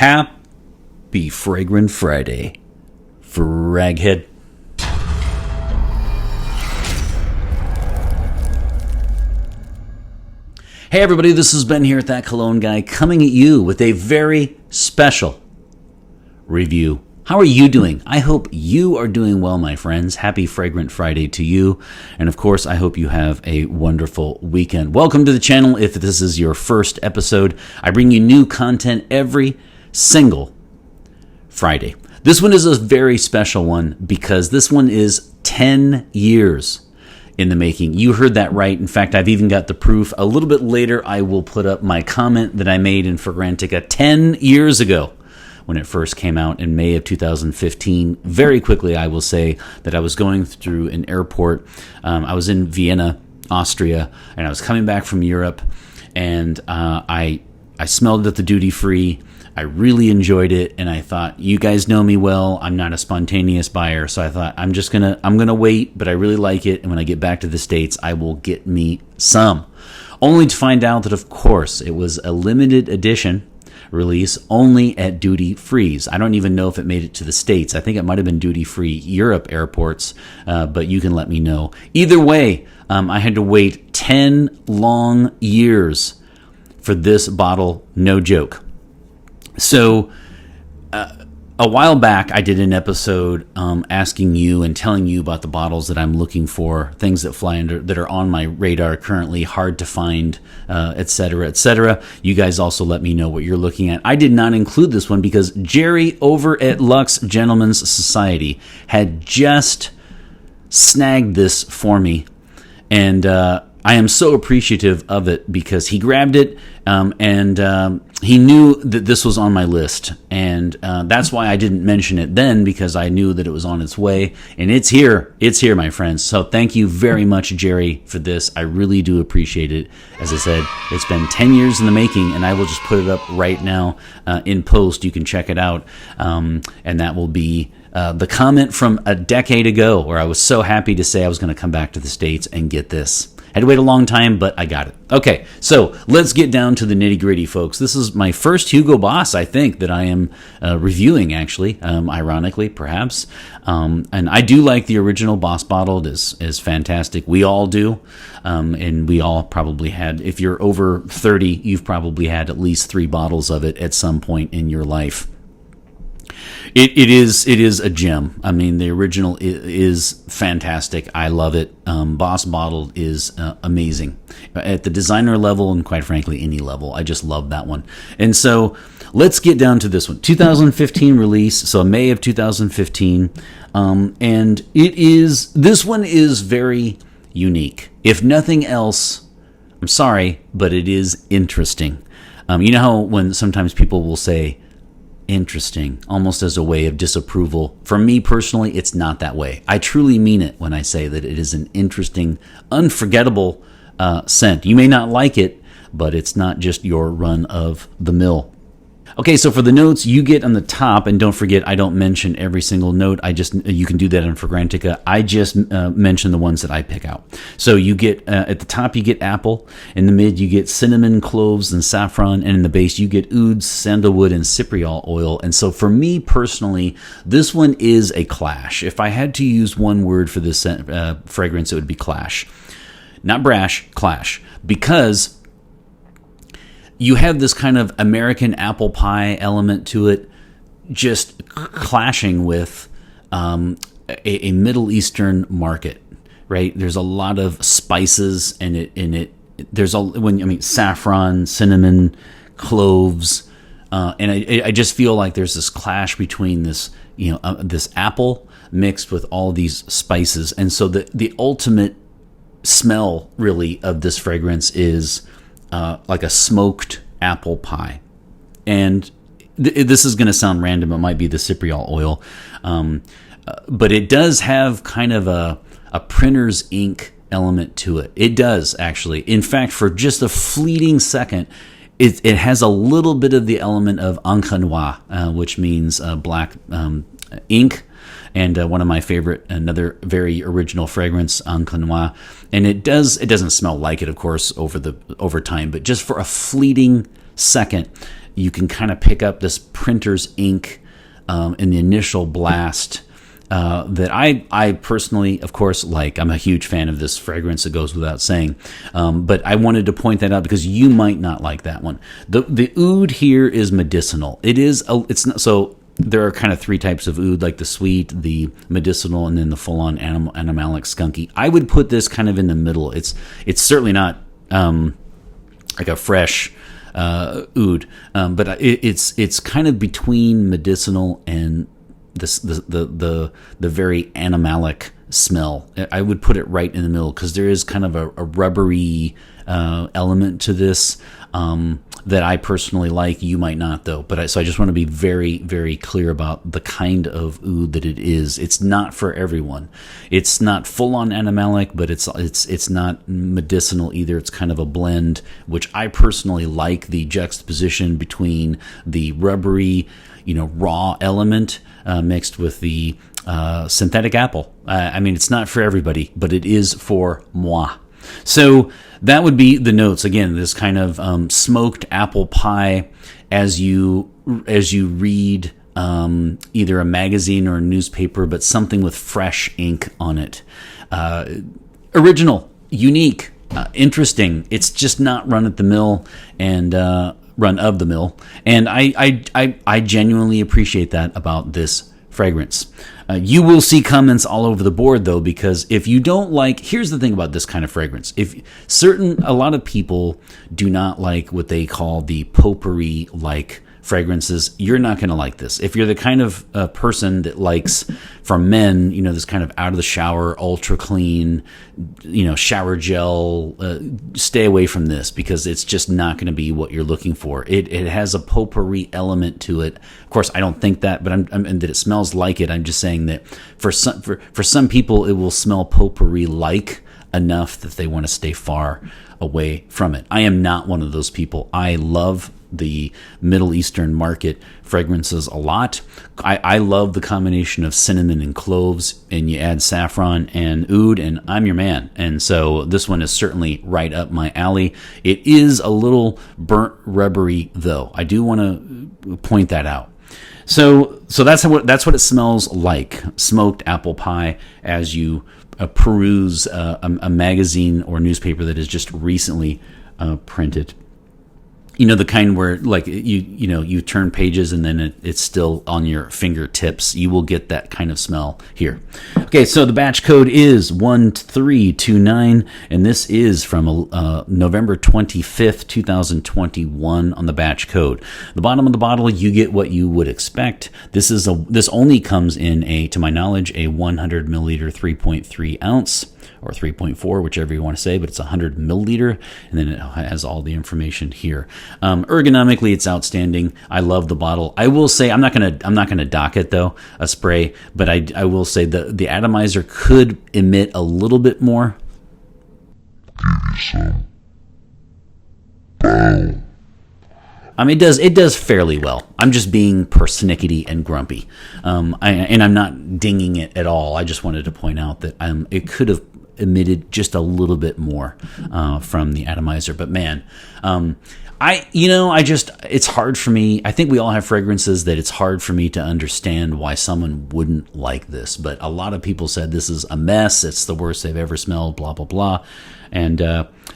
Happy Fragrant Friday, Fraghead. Hey everybody, this is Ben here at That Cologne Guy, coming at you with a very special review. How are you doing? I hope you are doing well, my friends. Happy Fragrant Friday to you. And of course, I hope you have a wonderful weekend. Welcome to the channel. If this is your first episode, I bring you new content every single Friday. This one is a very special one because this one is 10 years in the making. You heard that right. In fact, I've even got the proof. A little bit later, I will put up my comment that I made in Fragrantica 10 years ago when it first came out in May of 2015. Very quickly, I will say that I was going through an airport. I was in Vienna, Austria, and I was coming back from Europe, and I smelled it at the duty free. I really enjoyed it, and I thought, you guys know me well. I'm not a spontaneous buyer, so I thought I'm gonna wait, but I really like it, and when I get back to the States, I will get me some. Only to find out that, of course, it was a limited edition release only at duty frees. I don't even know if it made it to the States. I think it might have been duty free Europe airports, but you can let me know. Either way, I had to wait 10 long years for this bottle, no joke. So a while back, I did an episode asking you and telling you about the bottles that I'm looking for, things that fly under, that are on my radar currently, hard to find, etc., etc. You guys also let me know what you're looking at. I did not include this one because Jerry over at Luxe Gentlemen's Society had just snagged this for me, and I am so appreciative of it because he grabbed it and he knew that this was on my list. And that's why I didn't mention it then, because I knew that it was on its way. And it's here. It's here, my friends. So thank you very much, Jerry, for this. I really do appreciate it. As I said, it's been 10 years in the making, and I will just put it up right now in post. You can check it out. And that will be the comment from a decade ago where I was so happy to say I was going to come back to the States and get this. Had to wait a long time, but I got it. Okay, so let's get down to the nitty-gritty, folks. This is my first Hugo Boss, I think, that I am reviewing, actually, ironically, perhaps. And I do like the original Boss bottle. It is fantastic. We all do. And we all probably had, if you're over 30, you've probably had at least 3 bottles of it at some point in your life. It is a gem. I mean, the original is fantastic. I love it. Boss bottle is amazing at the designer level, and quite frankly, any level. I just love that one. And so let's get down to this one. 2015 release, so May of 2015, and this one is very unique. If nothing else, I'm sorry, but it is interesting. You know how when sometimes people will say, interesting, almost as a way of disapproval. For me personally, it's not that way. I truly mean it when I say that it is an interesting, unforgettable scent. You may not like it, but it's not just your run of the mill. Okay, so for the notes you get on the top, and don't forget, I don't mention every single note. You can do that on Fragrantica. I just mention the ones that I pick out. So you get, at the top you get apple, in the mid you get cinnamon, cloves, and saffron, and in the base you get oud, sandalwood, and cypriol oil. And so for me personally, this one is a clash. If I had to use one word for this fragrance, it would be clash. Not brash, clash. Because you have this kind of American apple pie element to it, just clashing with a Middle Eastern market, right? There's a lot of spices there's saffron, cinnamon, cloves, and I just feel like there's this clash between this, this apple mixed with all these spices, and so the ultimate smell really of this fragrance is like a smoked apple pie. And this is going to sound random. It might be the cypriol oil. But it does have kind of a printer's ink element to it. It does, actually. In fact, for just a fleeting second, it has a little bit of the element of encre noire, which means black ink. And one of my favorite, another very original fragrance, encre noire. And it doesn't smell like it, of course, over time, but just for a fleeting second, you can kind of pick up this printer's ink in the initial blast that I personally, of course, like. I'm a huge fan of this fragrance. It goes without saying. But I wanted to point that out because you might not like that one. The oud here is medicinal. It's not so. There are kind of three types of oud, like the sweet, the medicinal, and then the full-on animalic skunky. I would put this kind of in the middle. It's certainly not like a fresh oud, but it's kind of between medicinal and the very animalic smell. I would put it right in the middle because there is kind of a rubbery element to this that I personally like. You might not, though. So I just want to be very, very clear about the kind of oud that it is. It's not for everyone. It's not full-on animalic, but it's not medicinal either. It's kind of a blend, which I personally like the juxtaposition between the rubbery, raw element mixed with the synthetic apple. I mean, it's not for everybody, but it is for moi. So that would be the notes. Again, this kind of smoked apple pie as you read either a magazine or a newspaper, but something with fresh ink on it. Original, unique, interesting. It's just not run of the mill, and I genuinely appreciate that about this fragrance. You will see comments all over the board, though, because if you don't like, here's the thing about this kind of fragrance. A lot of people do not like what they call the potpourri-like fragrances. You're not going to like this. If you're the kind of person that likes, for men, this kind of out of the shower, ultra clean, shower gel, stay away from this because it's just not going to be what you're looking for. It has a potpourri element to it. Of course, I don't think that, but and that it smells like it. I'm just saying that for some people, it will smell potpourri-like enough that they want to stay far away from it. I am not one of those people. I love the Middle Eastern market fragrances a lot. I love the combination of cinnamon and cloves, and you add saffron and oud, and I'm your man. And so this one is certainly right up my alley. It is a little burnt rubbery, though. I do want to point that out. So that's what it smells like. Smoked apple pie as you peruse a magazine or newspaper that is just recently printed. The kind where like you turn pages and then it's still on your fingertips. You will get that kind of smell here. Okay, so the batch code is 1329, and this is from November 25th, 2021 on the batch code. The bottom of the bottle, you get what you would expect. This only comes in to my knowledge, a 100 milliliter 3.3 ounce. Or 3.4, whichever you want to say, but it's 100 milliliter, and then it has all the information here. Ergonomically, it's outstanding. I love the bottle. I will say I'm not gonna dock it though, a spray, but I will say the atomizer could emit a little bit more. It does fairly well. I'm just being persnickety and grumpy, and I'm not dinging it at all. I just wanted to point out that it could have emitted just a little bit more from the atomizer. But man, it's hard for me. I think we all have fragrances that it's hard for me to understand why someone wouldn't like this. But a lot of people said this is a mess. It's the worst they've ever smelled, blah, blah, blah. And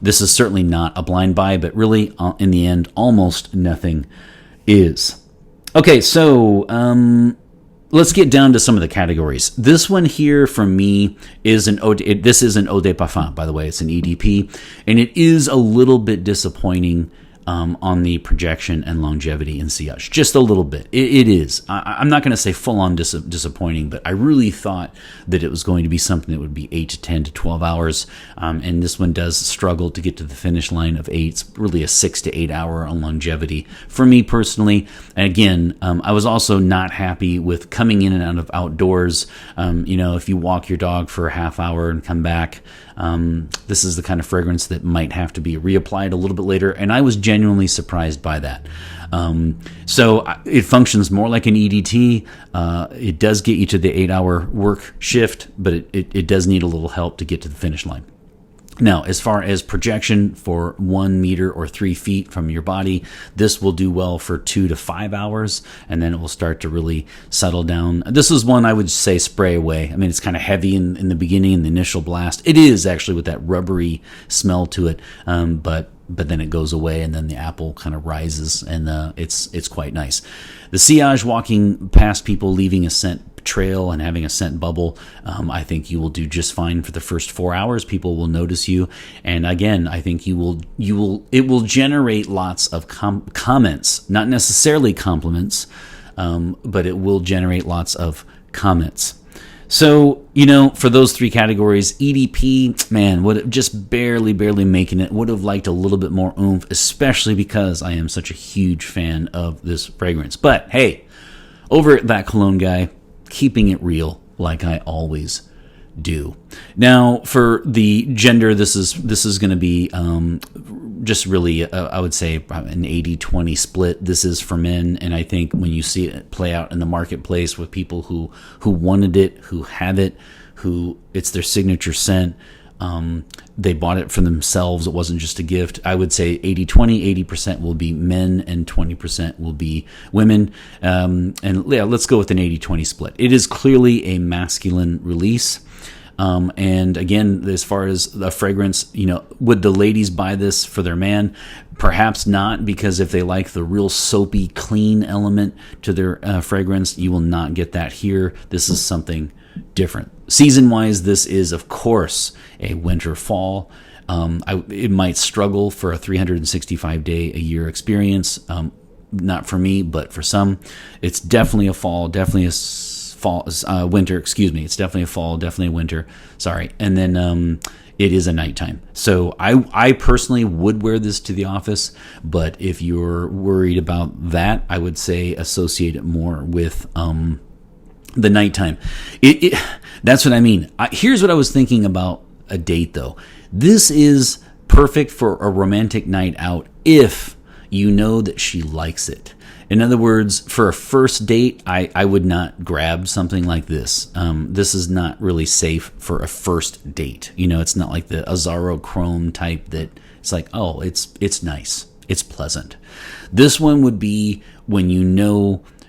this is certainly not a blind buy, but really, in the end, almost nothing is. Okay, so let's get down to some of the categories. This one here for me is this is an eau de parfum, by the way. It's an EDP, and it is a little bit disappointing on the projection and longevity in sillage. Just a little bit. It is. I'm not going to say full-on disappointing, but I really thought that it was going to be something that would be 8 to 10 to 12 hours, and this one does struggle to get to the finish line of 8. It's really a 6 to 8 hour on longevity for me personally. And again, I was also not happy with coming in and out of outdoors. If you walk your dog for a half hour and come back, this is the kind of fragrance that might have to be reapplied a little bit later, and I was genuinely surprised by that. So it functions more like an EDT. It does get you to the 8 hour work shift, but it does need a little help to get to the finish line. Now, as far as projection for 1 meter or 3 feet from your body, this will do well for 2 to 5 hours, and then it will start to really settle down. This is one I would say spray away. I mean, it's kind of heavy in the beginning, in the initial blast. It is actually with that rubbery smell to it, but then it goes away, and then the apple kind of rises, and it's quite nice. The sillage, walking past people, leaving a scent trail and having a scent bubble, I think you will do just fine for the first 4 hours. People will notice you, and again, I think it will generate lots of comments, not necessarily compliments, but it will generate lots of comments. So, for those 3 categories, EDP, man, would have just barely making it. Would have liked a little bit more oomph, especially because I am such a huge fan of this fragrance. But hey, over at That Cologne Guy, keeping it real like I always do. Now, for the gender, this is going to be just really, I would say, an 80-20 split. This is for men, and I think when you see it play out in the marketplace with people who wanted it, who have it, who it's their signature scent, they bought it for themselves. It wasn't just a gift. I would say 80-20, 80% will be men and 20% will be women. And yeah, let's go with an 80-20 split. It is clearly a masculine release. And again, as far as the fragrance, would the ladies buy this for their man? Perhaps not, because if they like the real soapy, clean element to their fragrance, you will not get that here. This is something different. Season-wise, this is, of course, a winter-fall. It might struggle for a 365-day-a-year experience. Not for me, but for some. It's definitely a fall, definitely a winter, excuse me. It's definitely a fall, definitely a winter. Sorry. And then it is a nighttime. So I personally would wear this to the office, but if you're worried about that, I would say associate it more with the nighttime. That's what I mean. Here's what I was thinking about a date, though. This is perfect for a romantic night out if you know that she likes it. In other words, for a first date, I would not grab something like this. This is not really safe for a first date. It's not like the Azzaro Chrome type that it's like, oh, it's nice. It's pleasant. This one would be when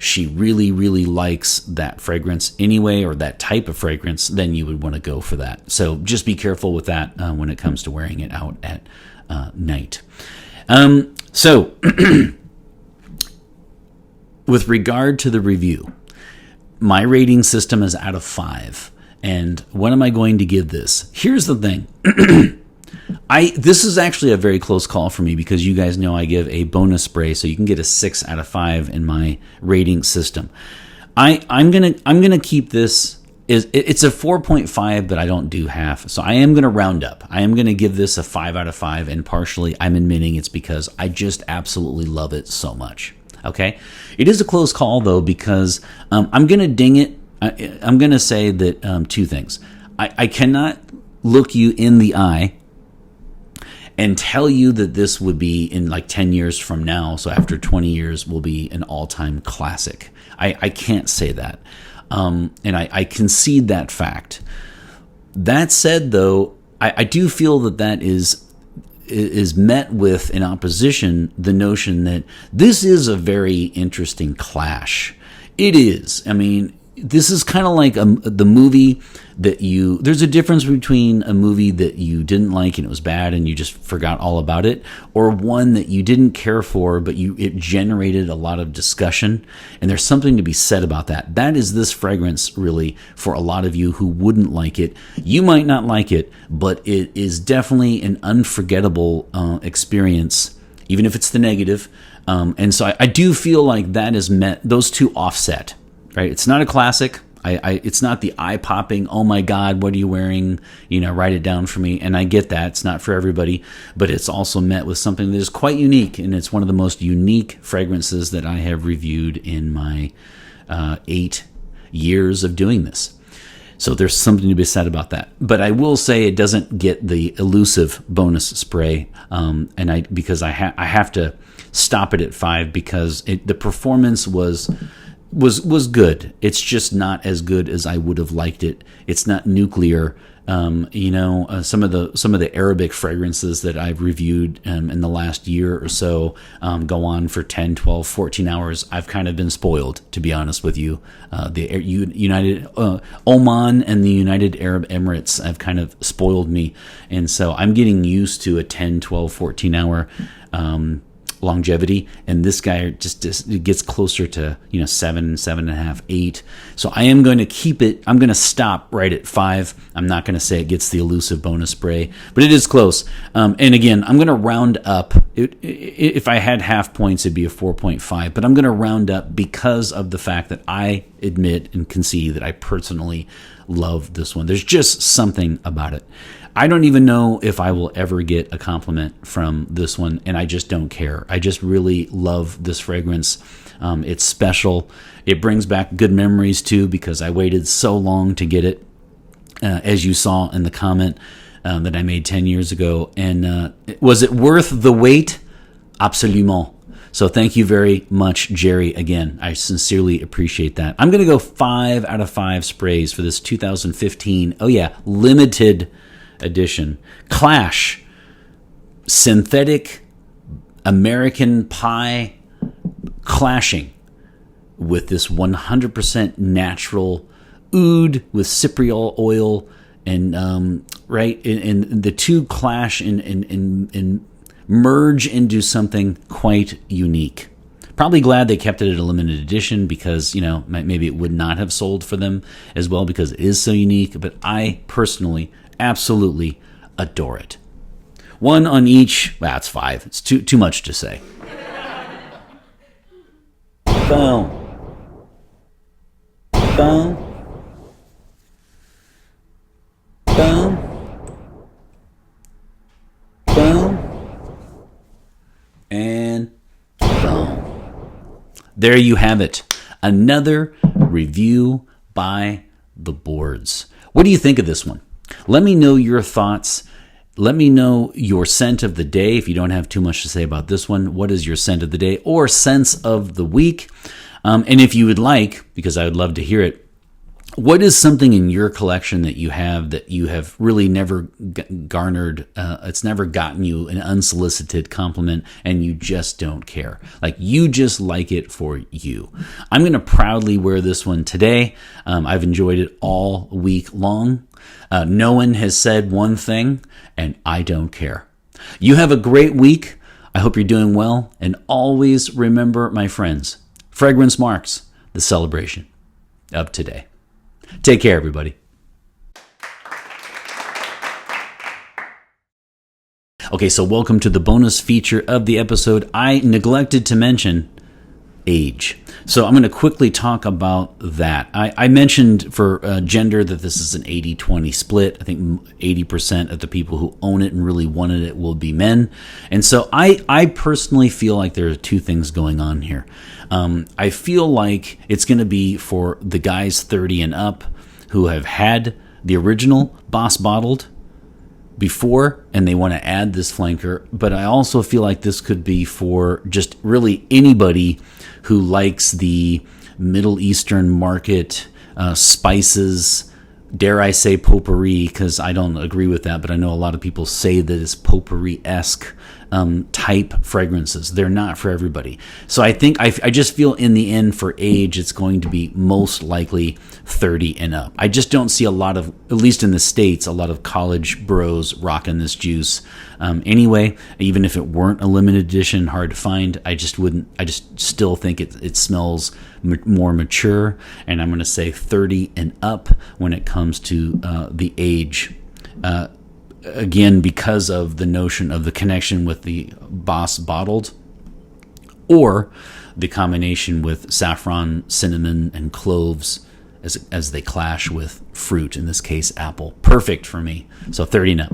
she really, really likes that fragrance anyway, or that type of fragrance, then you would want to go for that. So just be careful with that when it comes to wearing it out at night. So with regard to the review, my rating system is out of 5. And what am I going to give this? Here's the thing. This is actually a very close call for me, because you guys know I give a bonus spray, so you can get a 6 out of 5 in my rating system. I'm gonna keep this. It's a 4.5, but I don't do half, so I am gonna round up. I am gonna give this a 5 out of 5, and partially I'm admitting it's because I just absolutely love it so much. Okay, it is a close call though, because I'm gonna ding it. I'm gonna say that 2 things. I cannot look you in the eye and tell you that this would be in like 10 years from now, so after 20 years will be an all-time classic. I can't say that. And I concede that fact. That said, though, I do feel that is met with, in opposition, the notion that this is a very interesting clash. It is. I mean, this is kind of like the movie that there's a difference between a movie that you didn't like and it was bad and you just forgot all about it, or one that you didn't care for but it generated a lot of discussion, and there's something to be said about that. That is this fragrance, really, for a lot of you who wouldn't like it. You might not like it, but it is definitely an unforgettable experience, even if it's the negative. And so I do feel like that is met, those two offset. Right, it's not a classic. It's not the eye-popping, oh my God, what are you wearing? Write it down for me. And I get that. It's not for everybody. But it's also met with something that is quite unique. And it's one of the most unique fragrances that I have reviewed in my 8 years of doing this. So there's something to be said about that. But I will say it doesn't get the elusive bonus spray. Because I have to stop it at 5, because the performance was was good. It's just not as good as I would have liked it. It's not nuclear. Some of the Arabic fragrances that I've reviewed in the last year or so go on for 10, 12, 14 hours. I've kind of been spoiled, to be honest with you. The United Oman and the United Arab Emirates have kind of spoiled me. And so I'm getting used to a 10, 12, 14 hour longevity, and this guy just gets closer to 7, 7.5, 8. So I am going to keep it. I'm going to stop right at 5. I'm not going to say it gets the elusive bonus spray, but it is close. And again, I'm going to round up. If I had half points, it'd be a 4.5, but I'm going to round up because of the fact that I admit and concede that I personally love this one. There's just something about it. I don't even know if I will ever get a compliment from this one, and I just don't care. I just really love this fragrance. It's special. It brings back good memories, too, because I waited so long to get it, as you saw in the comment that I made 10 years ago. And was it worth the wait? Absolument. So thank you very much, Jerry, again. I sincerely appreciate that. I'm going to go 5 out of 5 sprays for this 2015, limited edition Clash synthetic American pie clashing with this 100% natural oud with cypriol oil, and and the two clash and merge into something quite unique. Probably glad they kept it at a limited edition, because maybe it would not have sold for them as well because it is so unique. But I personally absolutely adore it. 1 on each. That's 5. It's too much to say. Boom. Boom. Boom. Boom. And boom. There you have it. Another review by the boards. What do you think of this one? Let me know your thoughts. Let me know your scent of the day. If you don't have too much to say about this one, what is your scent of the day or sense of the week? And if you would like, because I would love to hear it, what is something in your collection that you have really never garnered, it's never gotten you an unsolicited compliment, and you just don't care? Like, you just like it for you. I'm going to proudly wear this one today. I've enjoyed it all week long. No one has said one thing, and I don't care. You have a great week. I hope you're doing well. And always remember, my friends, fragrance marks the celebration of today. Take care, everybody. Okay, so welcome to the bonus feature of the episode. I neglected to mention age. So I'm going to quickly talk about that. I mentioned for gender that this is an 80-20 split. I think 80% of the people who own it and really wanted it will be men. And so I personally feel like there are two things going on here. I feel like it's going to be for the guys 30 and up who have had the original Boss bottled before and they want to add this flanker. But I also feel like this could be for just really anybody who likes the Middle Eastern market, spices, dare I say potpourri, because I don't agree with that, but I know a lot of people say that it's potpourri-esque type fragrances. They're not for everybody. So I think I just feel in the end for age, it's going to be most likely 30 and up. I just don't see a lot of, at least in the States, a lot of college bros rocking this juice. Anyway, even if it weren't a limited edition, hard to find, I just still think it smells more mature, and I'm going to say 30 and up when it comes to the age. Again, because of the notion of the connection with the Boss bottled, or the combination with saffron, cinnamon, and cloves as they clash with fruit, in this case apple. Perfect for me. So 30 and up.